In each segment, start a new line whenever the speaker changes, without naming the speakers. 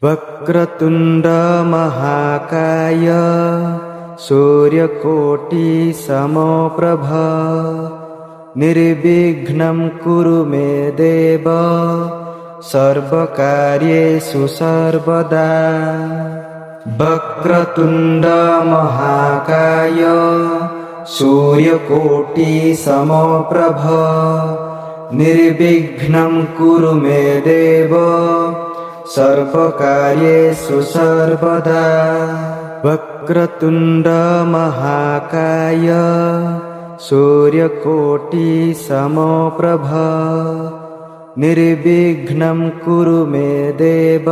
वक्रतुण्ड महाकाय सूर्यकोटि समप्रभ निर्विघ्नं कुरु मे देव सर्वकार्येषु सर्वदा। वक्रतुण्ड महाकाय सूर्यकोटि समप्रभ निर्विघ्नं कुरु मे देव सर्वकार्येषु सर्वदा। वक्रतुण्ड महाकाय सूर्यकोटि समप्रभ निर्विघ्नं कुरु मे देव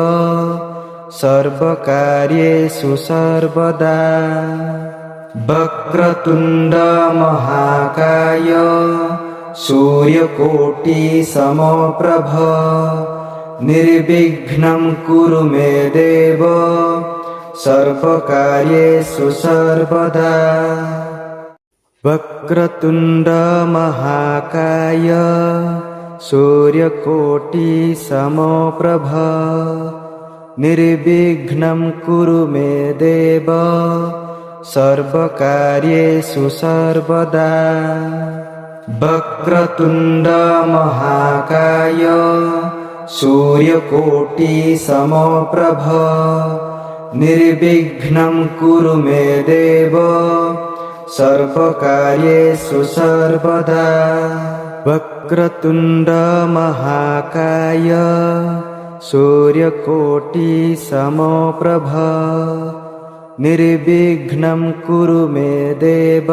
सर्वकार्येषु सर्वदा। वक्रतुण्ड महाकाय सूर्यकोटि समप्रभ निर्विघ्नं कुरु मे देव सर्वकार्येषु सर्वदा। वक्रतुण्ड महाकाय सूर्यकोटि समप्रभ निर्विघ्नं कुरु मे देव सर्वकार्येषु सर्वदा। वक्रतुण्ड महाकाय सूर्यकोटि समप्रभ निर्विघ्नं कुरु मे देव सर्वकार्येषु सर्वदा। वक्रतुण्ड महाकाय सूर्यकोटि समप्रभ निर्विघ्नं कुरु मे देव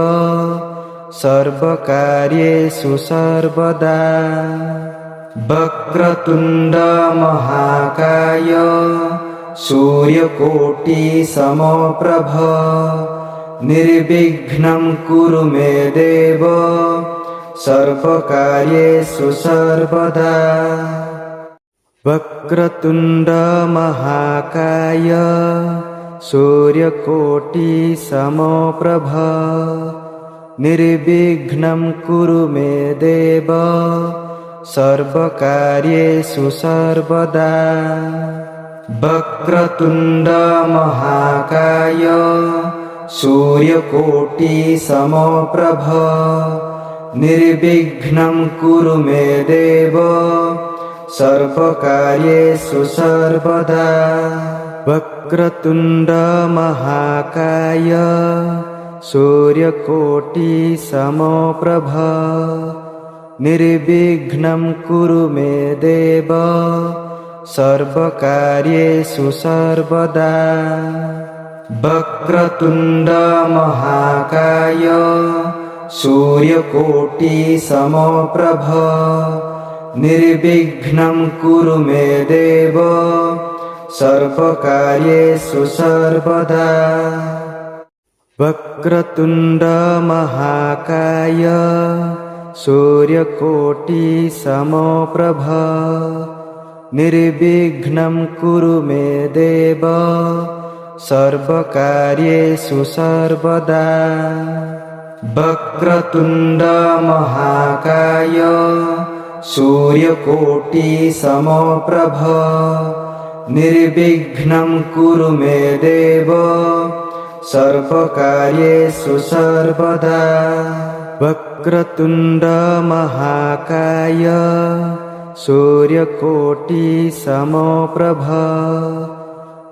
सर्वकार्येषु सर्वदा। वक्रतुण्ड महाकाय सूर्यकोटि समप्रभ निर्विघ्नं कुरु मे देव सर्वकार्येषु सर्वदा। वक्रतुण्ड महाकाय सूर्यकोटि समप्रभ निर्विघ्नं कुरु मे देव सर्वकार्येषु सर्वदा। वक्रतुण्ड महाकाय सूर्यकोटि समप्रभ निर्विघ्नं कुरु मे देव सर्वकार्येषु सर्वदा। वक्रतुण्ड महाकाय सूर्यकोटि समप्रभ निर्विघ्नं कुरु मे देव सर्वकार्येषु सर्वदा। वक्रतुण्ड महाकाय सूर्यकोटि समप्रभ निर्विघ्नं कुरु मे देव सर्वकार्येषु सर्वदा। वक्रतुण्ड महाकाय सूर्यकोटि समप्रभ निर्विघ्नं कुरु मे देव सर्वकार्येषु सर्वदा। वक्रतुण्ड महाकाय सूर्यकोटि समप्रभ निर्विघ्नं कुरु मे देव सर्वकार्येषु सर्वदा। वक्रतुण्ड महाकाय सूर्यकोटि समप्रभ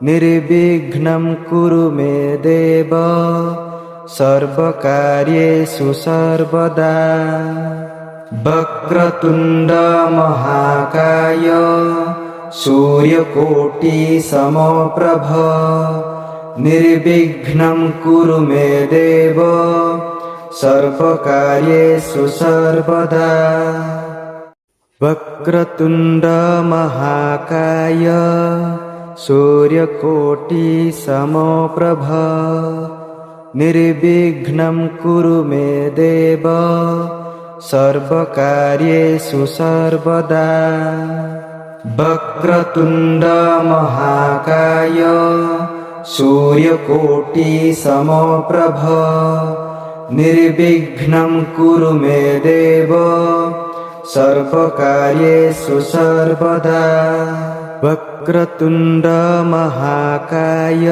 निर्विघ्नं कुरु मे देव सर्वकार्येषु सर्वदा। वक्रतुण्ड महाकाय सूर्यकोटि समप्रभ निर्विघ्नं कुरु मे देव सर्वकार्येषु सर्वदा। वक्रतुण्ड महाकाय सूर्यकोटि समप्रभ निर्विघ्नं कुरु मे देव सर्वकार्येषु सर्वदा। वक्रतुण्ड महाकाय सूर्यकोटि समप्रभ निर्विघ्नं कुरु मे देव सर्वकार्येषु सर्वदा। वक्रतुण्ड महाकाय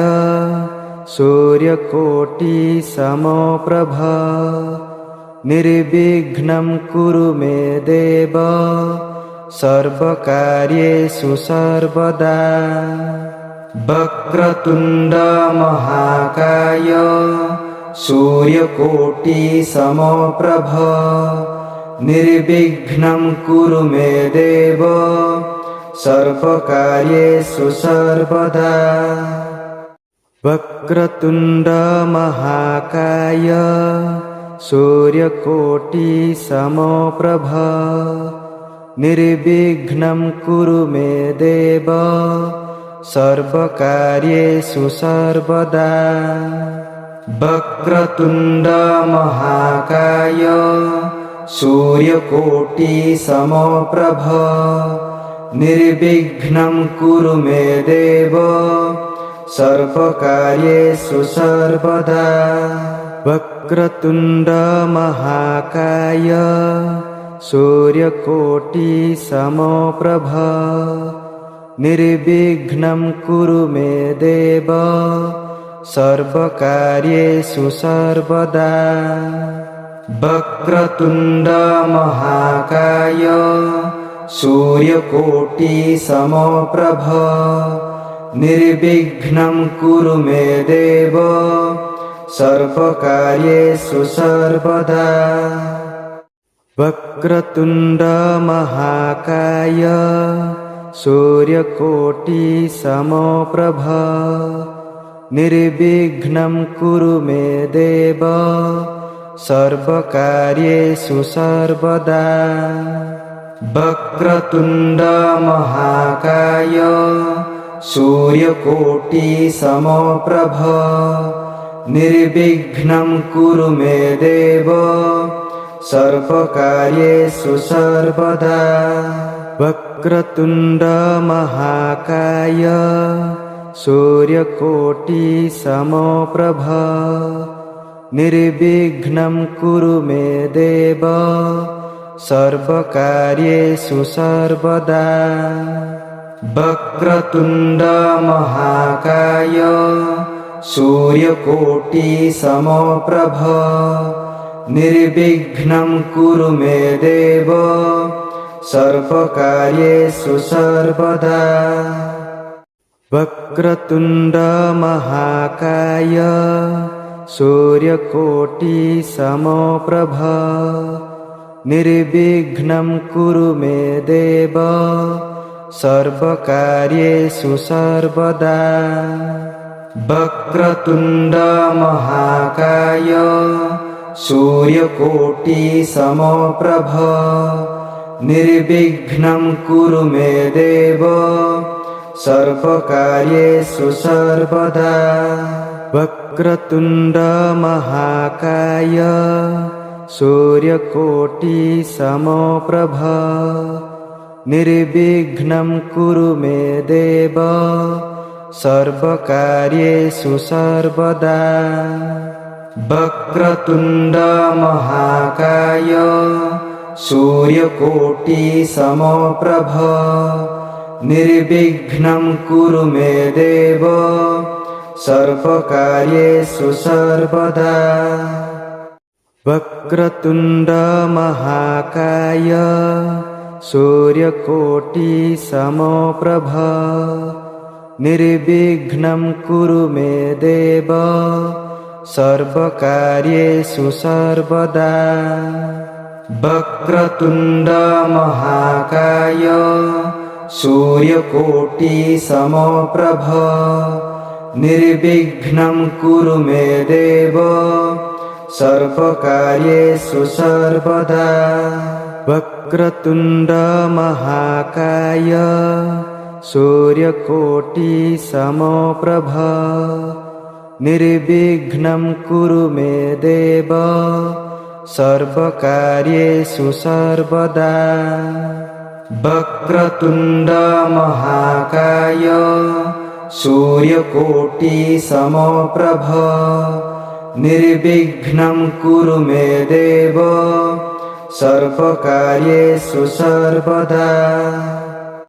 सूर्यकोटि समप्रभ निर्विघ्नं कुरु मे देव सर्वकार्येषु सर्वदा। वक्रतुण्ड महाकाय सूर्यकोटि समप्रभ निर्विघ्नं कुरु मे देव सर्वकार्येषु सर्वदा। वक्रतुण्ड महाकाय सूर्यकोटि समप्रभ निर्विघ्नं कुरु मे देव सर्वकार्येषु सर्वदा। वक्रतुण्ड महाकाय सूर्यकोटि समप्रभ निर्विघ्नं कुरु मे देव सर्वकार्येषु सर्वदा। वक्रतुण्ड महाकाय सूर्यकोटि समप्रभ निर्विघ्नं कुरु मे देव सर्वकार्येषु सर्वदा। वक्रतुण्ड महाकाय सूर्यकोटि समप्रभ निर्विघ्नं कुरु मे देव सर्वकार्येषु सर्वदा। वक्रतुण्ड महाकाय सूर्यकोटि समप्रभ निर्विघ्नं कुरु मे देव सर्वकार्येषु सर्वदा। वक्रतुण्ड महाकाय सूर्यकोटि समप्रभ निर्विघ्नं कुरु मे देव सर्वकार्येषु सर्वदा। वक्रतुण्ड महाकाय सूर्यकोटि समप्रभ निर्विघ्नं कुरु मे देव सर्वकार्येषु सर्वदा। वक्रतुण्ड महाकाय सूर्यकोटि समप्रभ निर्विघ्नं कुरु मे देव सर्वकार्येषु सर्वदा। वक्रतुण्ड महाकाय सूर्यकोटि समप्रभ निर्विघ्नं कुरु मे देव सर्वकार्येषु सर्वदा। वक्रतुण्ड महाकाय सूर्यकोटि समप्रभ निर्विघ्नं कुरु मे देव सर्वकार्येषु सर्वदा। वक्रतुण्ड महाकाय सूर्यकोटि समप्रभ निर्विघ्नं कुरु मे देव सर्वकार्येषु सर्वदा। वक्रतुण्ड महाकाय सूर्यकोटि समप्रभ निर्विघ्नं कुरु मे देव सर्वकार्येषु सर्वदा। वक्रतुण्ड महाकाय सूर्यकोटि समप्रभ निर्विघ्नं कुरु मे देव सर्वकार्येषु सर्वदा। वक्रतुण्ड महाकाय सूर्यकोटि समप्रभ निर्विघ्नं कुरु मे देव सर्वकार्येषु सर्वदा। वक्रतुण्ड महाकाय सूर्यकोटि समप्रभ निर्विघ्नं कुरु मे देव सर्वकार्येषु सर्वदा। वक्रतुण्ड महाकाय सूर्यकोटि समप्रभ निर्विघ्नं कुरु मे देव सर्वकार्येषु सर्वदा।